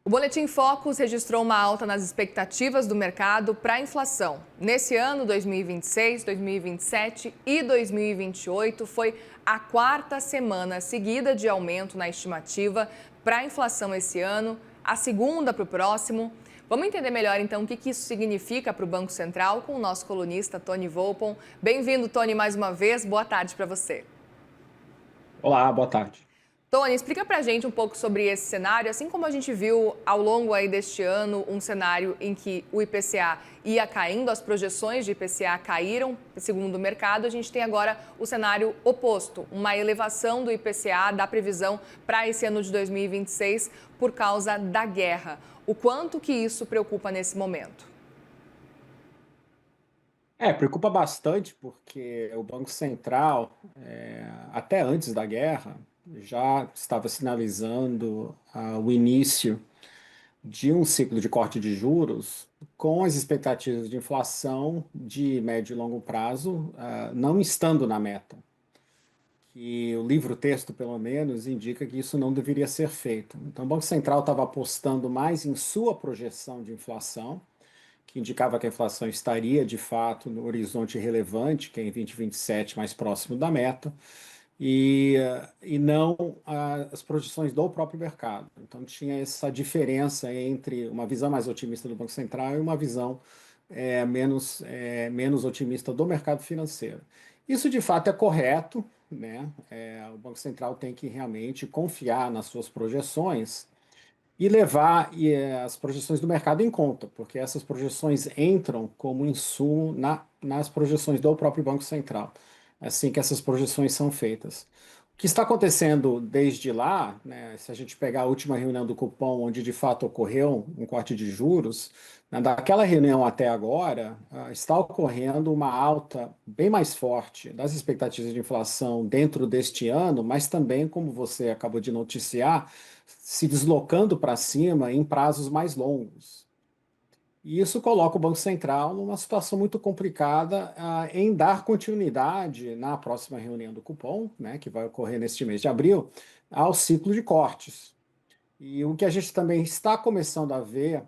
O Boletim Focus registrou uma alta nas expectativas do mercado para a inflação. Nesse ano, 2026, 2027 e 2028, foi a quarta semana seguida de aumento na estimativa para a inflação esse ano, a segunda para o próximo. Vamos entender melhor, então, o que isso significa para o Banco Central com o nosso colunista Tony Volpon. Bem-vindo, Tony, mais uma vez. Boa tarde para você. Olá, boa tarde. Tony, explica pra gente um pouco sobre esse cenário, assim como a gente viu ao longo aí deste ano, um cenário em que o IPCA ia caindo, as projeções de IPCA caíram, segundo o mercado, a gente tem agora o cenário oposto, uma elevação do IPCA, da previsão para esse ano de 2026 por causa da guerra. O quanto que isso preocupa nesse momento? Preocupa bastante porque o Banco Central, até antes da guerra, já estava sinalizando o início de um ciclo de corte de juros com as expectativas de inflação de médio e longo prazo não estando na meta. Que o livro-texto, pelo menos, indica que isso não deveria ser feito. Então, o Banco Central estava apostando mais em sua projeção de inflação, que indicava que a inflação estaria, de fato, no horizonte relevante, que é em 2027, mais próximo da meta, e não as projeções do próprio mercado. Então, tinha essa diferença entre uma visão mais otimista do Banco Central e uma visão menos otimista do mercado financeiro. Isso, de fato, é correto, né? O Banco Central tem que realmente confiar nas suas projeções e levar as projeções do mercado em conta, porque essas projeções entram como insumo nas projeções do próprio Banco Central, assim que essas projeções são feitas. O que está acontecendo desde lá, né, se a gente pegar a última reunião do Copom, onde de fato ocorreu um corte de juros, né, daquela reunião até agora, está ocorrendo uma alta bem mais forte das expectativas de inflação dentro deste ano, mas também, como você acabou de noticiar, se deslocando para cima em prazos mais longos. E isso coloca o Banco Central numa situação muito complicada em dar continuidade na próxima reunião do Copom, né, que vai ocorrer neste mês de abril, ao ciclo de cortes. E o que a gente também está começando a ver,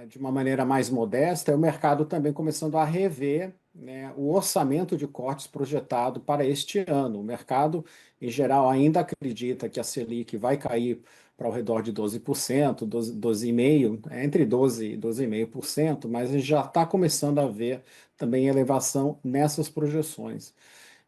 de uma maneira mais modesta, é o mercado também começando a rever, né, o orçamento de cortes projetado para este ano. O mercado, em geral, ainda acredita que a Selic vai cair para ao redor de 12%, 12,5%, entre 12% e 12,5%, mas a gente já está começando a ver também elevação nessas projeções.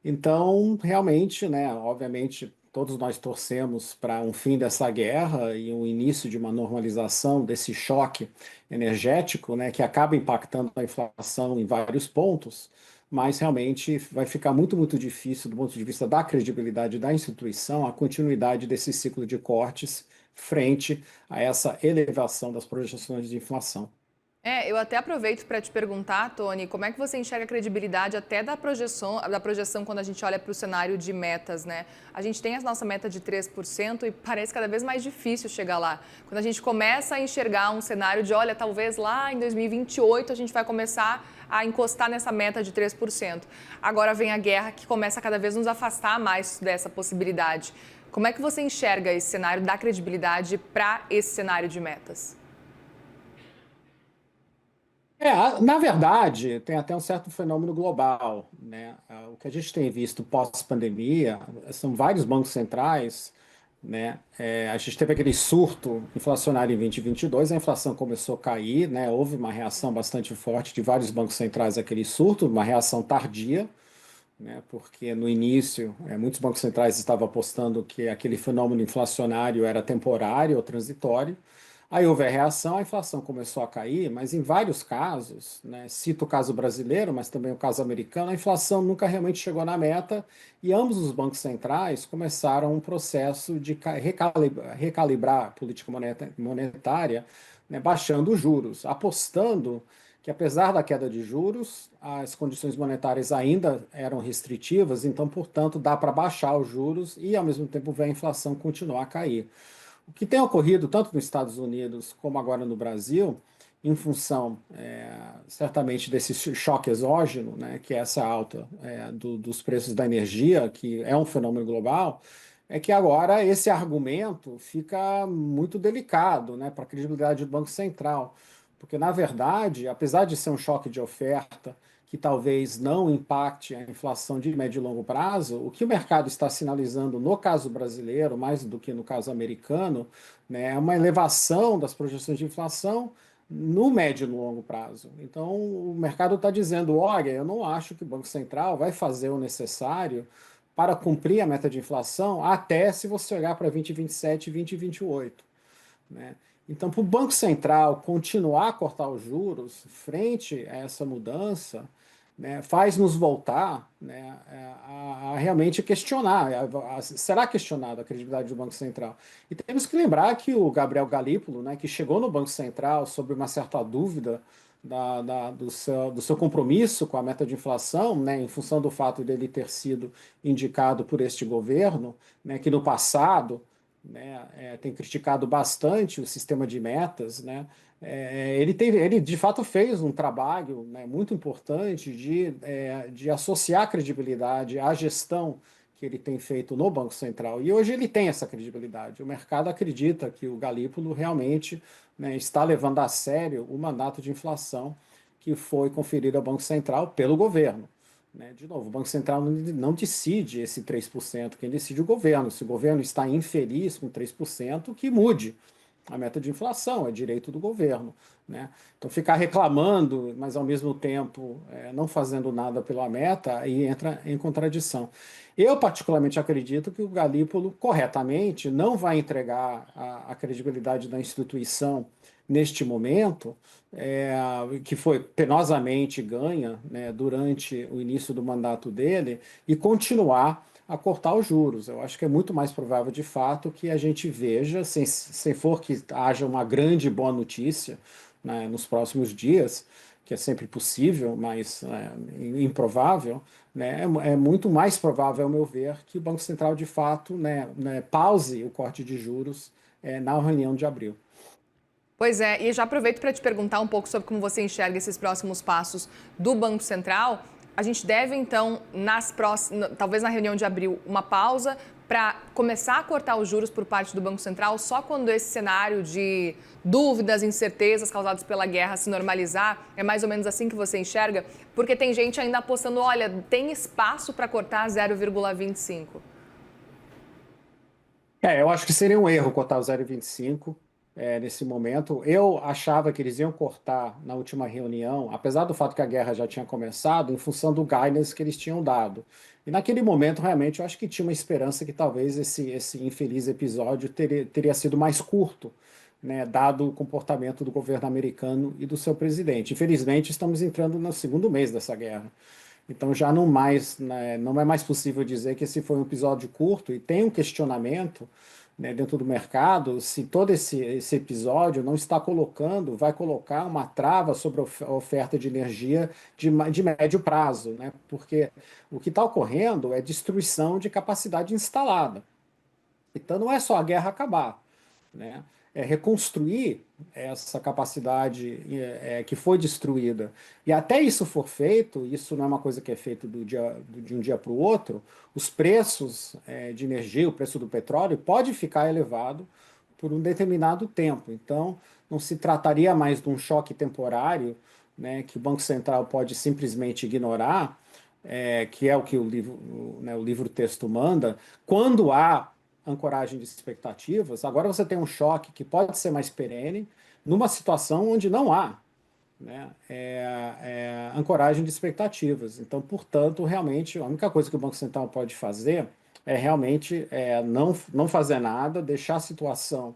Então, realmente, né, obviamente, todos nós torcemos para um fim dessa guerra e um início de uma normalização desse choque energético, né, que acaba impactando a inflação em vários pontos, mas realmente vai ficar muito, muito difícil, do ponto de vista da credibilidade da instituição, a continuidade desse ciclo de cortes frente a essa elevação das projeções de inflação. Eu até aproveito para te perguntar, Tony, como é que você enxerga a credibilidade até da projeção quando a gente olha para o cenário de metas, né? A gente tem a nossa meta de 3% e parece cada vez mais difícil chegar lá. Quando a gente começa a enxergar um cenário de, olha, talvez lá em 2028 a gente vai começar a encostar nessa meta de 3%. Agora vem a guerra que começa a cada vez nos afastar mais dessa possibilidade. Como é que você enxerga esse cenário da credibilidade para esse cenário de metas? Na verdade, tem até um certo fenômeno global, né? O que a gente tem visto pós-pandemia são vários bancos centrais, né? A gente teve aquele surto inflacionário em 2022, a inflação começou a cair, né? Houve uma reação bastante forte de vários bancos centrais àquele surto, uma reação tardia, né? Porque no início, muitos bancos centrais estavam apostando que aquele fenômeno inflacionário era temporário ou transitório. Aí houve a reação, a inflação começou a cair, mas em vários casos, né, cito o caso brasileiro, mas também o caso americano, a inflação nunca realmente chegou na meta e ambos os bancos centrais começaram um processo de recalibrar a política monetária, né, baixando os juros, apostando que apesar da queda de juros, as condições monetárias ainda eram restritivas, então, portanto, dá para baixar os juros e, ao mesmo tempo, ver a inflação continuar a cair. O que tem ocorrido tanto nos Estados Unidos como agora no Brasil, em função certamente desse choque exógeno, né, que é essa alta dos preços da energia, que é um fenômeno global, é que agora esse argumento fica muito delicado, né, para a credibilidade do Banco Central, porque, na verdade, apesar de ser um choque de oferta que talvez não impacte a inflação de médio e longo prazo, o que o mercado está sinalizando no caso brasileiro, mais do que no caso americano, né, é uma elevação das projeções de inflação no médio e no longo prazo. Então, o mercado está dizendo, olha, eu não acho que o Banco Central vai fazer o necessário para cumprir a meta de inflação, até se você olhar para 2027 e 2028. Né? Então, para o Banco Central continuar a cortar os juros frente a essa mudança, né, faz nos voltar, né, a realmente questionar, será questionada a credibilidade do Banco Central. E temos que lembrar que o Gabriel Galípolo, né, que chegou no Banco Central sobre uma certa dúvida do seu compromisso com a meta de inflação, né, em função do fato dele ter sido indicado por este governo, né, que no passado, né, tem criticado bastante o sistema de metas, né, ele de fato fez um trabalho, né, muito importante de associar a credibilidade à gestão que ele tem feito no Banco Central. E hoje ele tem essa credibilidade. O mercado acredita que o Galípolo realmente, né, está levando a sério o mandato de inflação que foi conferido ao Banco Central pelo governo. Né? De novo, o Banco Central não decide esse 3%, quem decide é o governo. Se o governo está infeliz com 3%, que mude a meta de inflação, é direito do governo. Né? Então, ficar reclamando, mas ao mesmo tempo não fazendo nada pela meta, aí entra em contradição. Eu, particularmente, acredito que o Galípolo, corretamente, não vai entregar a credibilidade da instituição neste momento, que foi penosamente ganha, né, durante o início do mandato dele, e continuar a cortar os juros. Eu acho que é muito mais provável, de fato, que a gente veja, sem for que haja uma grande boa notícia, né, nos próximos dias, que é sempre possível, mas improvável, né, é muito mais provável, ao meu ver, que o Banco Central, de fato, pause o corte de juros na reunião de abril. Pois é, e já aproveito para te perguntar um pouco sobre como você enxerga esses próximos passos do Banco Central. A gente deve, então, talvez na reunião de abril, uma pausa para começar a cortar os juros por parte do Banco Central só quando esse cenário de dúvidas, incertezas causadas pela guerra se normalizar? É mais ou menos assim que você enxerga? Porque tem gente ainda apostando, olha, tem espaço para cortar 0,25. Eu acho que seria um erro cortar o 0,25 nesse momento. Eu achava que eles iam cortar na última reunião, apesar do fato que a guerra já tinha começado, em função do guidance que eles tinham dado. E naquele momento, realmente, eu acho que tinha uma esperança que talvez esse infeliz episódio teria sido mais curto, né, dado o comportamento do governo americano e do seu presidente. Infelizmente, estamos entrando no segundo mês dessa guerra. Então já não é mais possível dizer que esse foi um episódio curto, e tem um questionamento, né, dentro do mercado se todo esse episódio não vai colocar uma trava sobre a oferta de energia de médio prazo, né? Porque o que está ocorrendo é destruição de capacidade instalada. Então não é só a guerra acabar, né? É reconstruir essa capacidade que foi destruída. E até isso for feito, isso não é uma coisa que é feito de um dia para o outro, os preços de energia, o preço do petróleo, pode ficar elevado por um determinado tempo. Então, não se trataria mais de um choque temporário, né, que o Banco Central pode simplesmente ignorar, que é o que o livro-texto manda, quando há ancoragem de expectativas. Agora você tem um choque que pode ser mais perene, numa situação onde não há, né, ancoragem de expectativas. Então, portanto, realmente, a única coisa que o Banco Central pode fazer é realmente não fazer nada, deixar a situação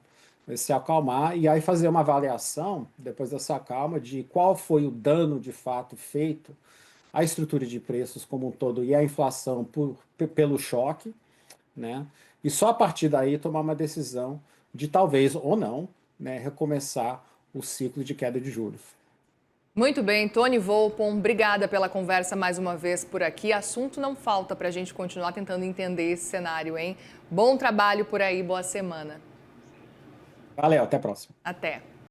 se acalmar e aí fazer uma avaliação, depois dessa calma, de qual foi o dano de fato feito à estrutura de preços como um todo e à inflação pelo choque, né? E só a partir daí tomar uma decisão de talvez ou não, né, recomeçar o ciclo de queda de juros. Muito bem, Tony Volpon, obrigada pela conversa mais uma vez por aqui. Assunto não falta para a gente continuar tentando entender esse cenário, hein? Bom trabalho por aí, boa semana. Valeu, até a próxima. Até.